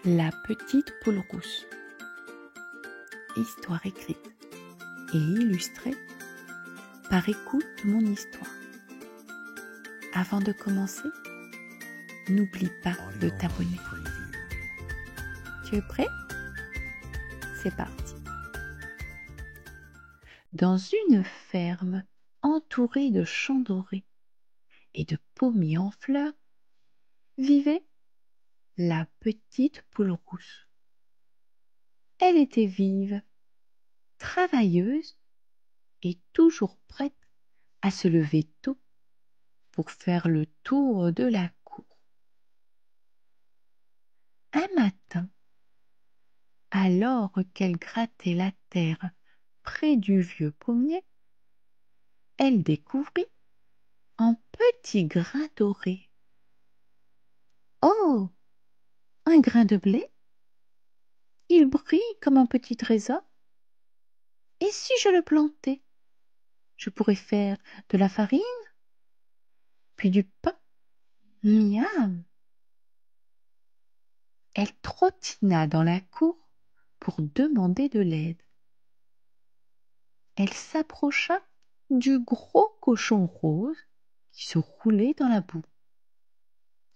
La petite poule rousse. Histoire écrite et illustrée par Écoute mon histoire. Avant de commencer, n'oublie pas de t'abonner. Tu es prêt? C'est parti. Dans une ferme entourée de champs dorés et de pommiers en fleurs, vivait la petite poule rousse. Elle était vive, travailleuse et toujours prête à se lever tôt pour faire le tour de la cour. Un matin, alors qu'elle grattait la terre près du vieux pommier, elle découvrit un petit grain doré. Oh, un grain de blé? Il brille comme un petit trésor. Et si je le plantais? Je pourrais faire de la farine, puis du pain. Miam! Elle trottina dans la cour pour demander de l'aide. Elle s'approcha du gros cochon rose qui se roulait dans la boue.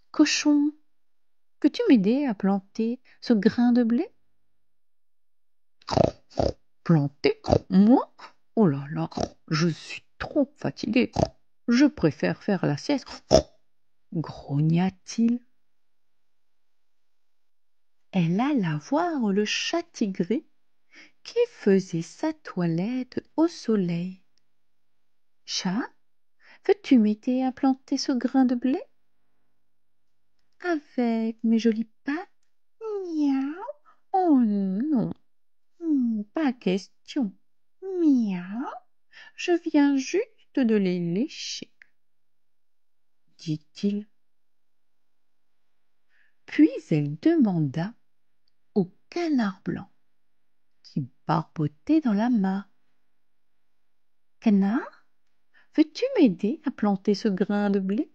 « Cochon, peux-tu m'aider à planter ce grain de blé ?»« Planter? Moi? Oh là là, je suis trop fatiguée. Je préfère faire la sieste. » grogna-t-il. Elle alla voir le chat tigré qui faisait sa toilette au soleil. « Chat, veux-tu m'aider à planter ce grain de blé? » Avec mes jolies pattes? Miaou. Oh non, pas question. Miaou. Je viens juste de les lécher, dit-il. Puis elle demanda au canard blanc qui barbotait dans la mare. Canard, veux-tu m'aider à planter ce grain de blé?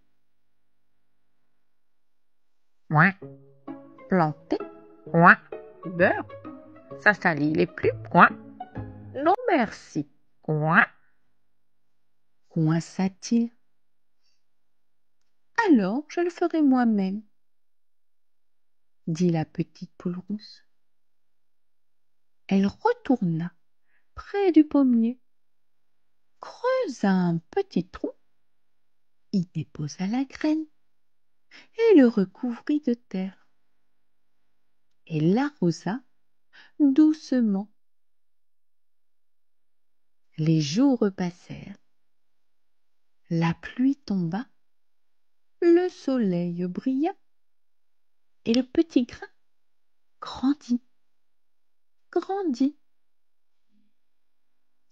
Ouais. Planter? Ouais. Beurre. Ça salit les plumes. Ouais. Non merci. Ouais. Coinça-t-il. Alors je le ferai moi-même, dit la petite poule rousse. Elle retourna près du pommier, creusa un petit trou, y déposa la graine et le recouvrit de terre. Elle l'arrosa doucement. Les jours passèrent, la pluie tomba, le soleil brilla et le petit grain grandit.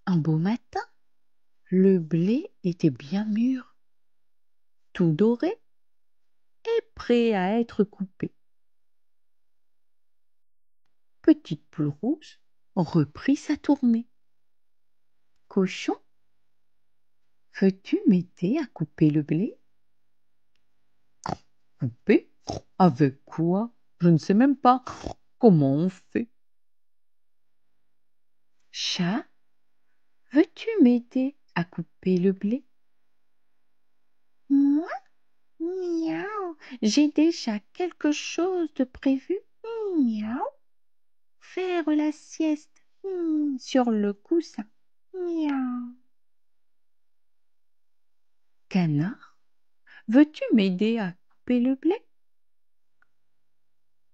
Un beau matin, le blé était bien mûr, tout doré et prêt à être coupé. Petite poule rousse reprit sa tournée. Cochon, veux-tu m'aider à couper le blé? Couper? Avec quoi? Je ne sais même pas comment on fait. Chat, veux-tu m'aider à couper le blé? Moi? Miaou, j'ai déjà quelque chose de prévu. Miaou. Faire la sieste sur le coussin. Miaou. Canard, veux-tu m'aider à couper le blé?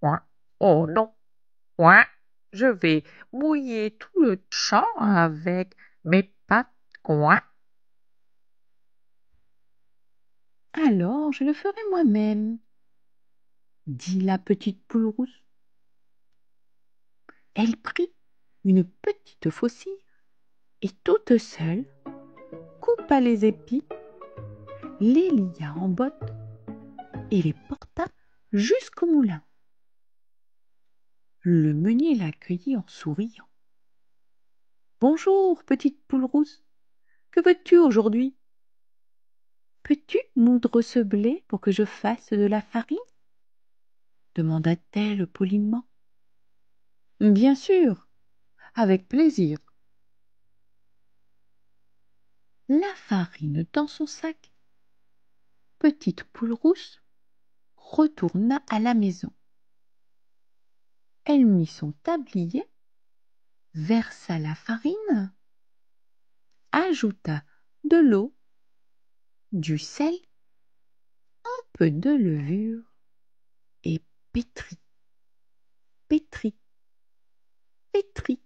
Ouais. Oh non. Ouais. Je vais mouiller tout le champ avec mes pattes. Ouais. Alors je le ferai moi-même, dit la petite poule rousse. Elle prit une petite faucille et toute seule coupa les épis, les lia en bottes et les porta jusqu'au moulin. Le meunier l'accueillit en souriant. « Bonjour, petite poule rousse, que veux-tu aujourd'hui? Peux-tu moudre ce blé pour que je fasse de la farine? » demanda-t-elle poliment. Bien sûr, avec plaisir. La farine dans son sac, Petite Poule Rousse retourna à la maison. Elle mit son tablier, versa la farine, ajouta de l'eau, du sel, un peu de levure et pétrit, pétrit, pétrit.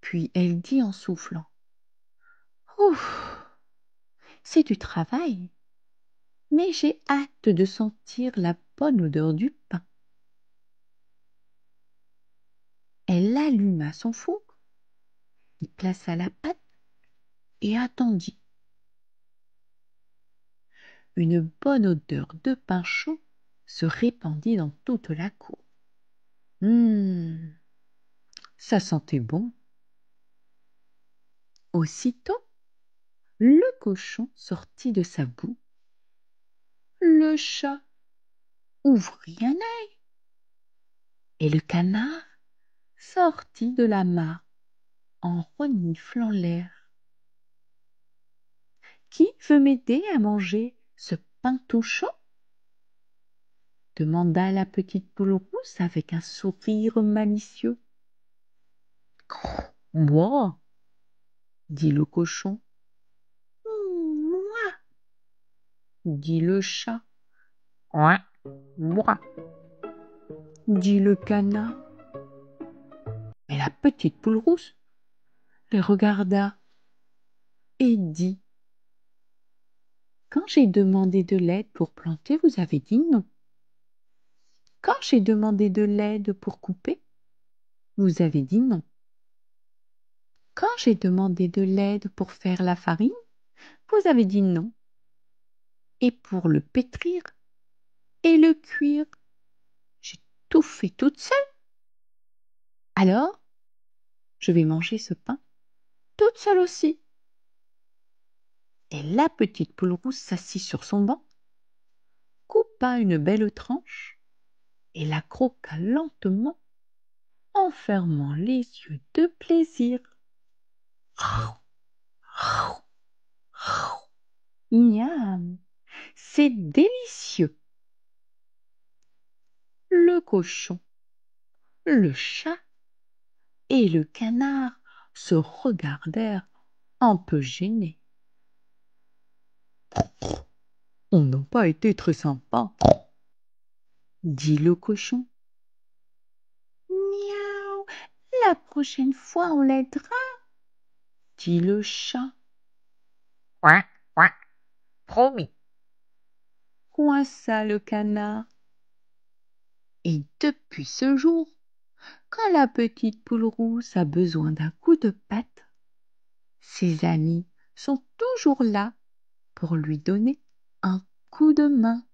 Puis elle dit en soufflant: Ouf, c'est du travail, mais j'ai hâte de sentir la bonne odeur du pain. Elle alluma son four, y plaça la pâte et attendit. Une bonne odeur de pain chaud se répandit dans toute la cour. Ça sentait bon. Aussitôt, le cochon sortit de sa boue. Le chat ouvrit un œil et le canard sortit de la mare en reniflant l'air. Qui veut m'aider à manger ce pain tout chaud? Demanda la petite poule rousse avec un sourire malicieux. Moi, dit le cochon. Moi, dit le chat. Ouais, moi. Dit le canard. Mais la petite poule rousse les regarda et dit: Quand j'ai demandé de l'aide pour planter, vous avez dit non. Quand j'ai demandé de l'aide pour couper, vous avez dit non. Quand j'ai demandé de l'aide pour faire la farine, vous avez dit non. Et pour le pétrir et le cuire, j'ai tout fait toute seule. Alors, je vais manger ce pain toute seule aussi. Et la petite poule rousse s'assit sur son banc, coupa une belle tranche et la croqua lentement en fermant les yeux de plaisir. Miam, c'est délicieux. Le cochon, le chat et le canard se regardèrent un peu gênés. On n'a pas été très sympa, dit le cochon. Miaou, la prochaine fois on l'aidera, dit le chat. Ouais, ouais, promis. Coinça le canard. Et depuis ce jour, quand la petite poule rousse a besoin d'un coup de patte, ses amis sont toujours là pour lui donner un coup de main.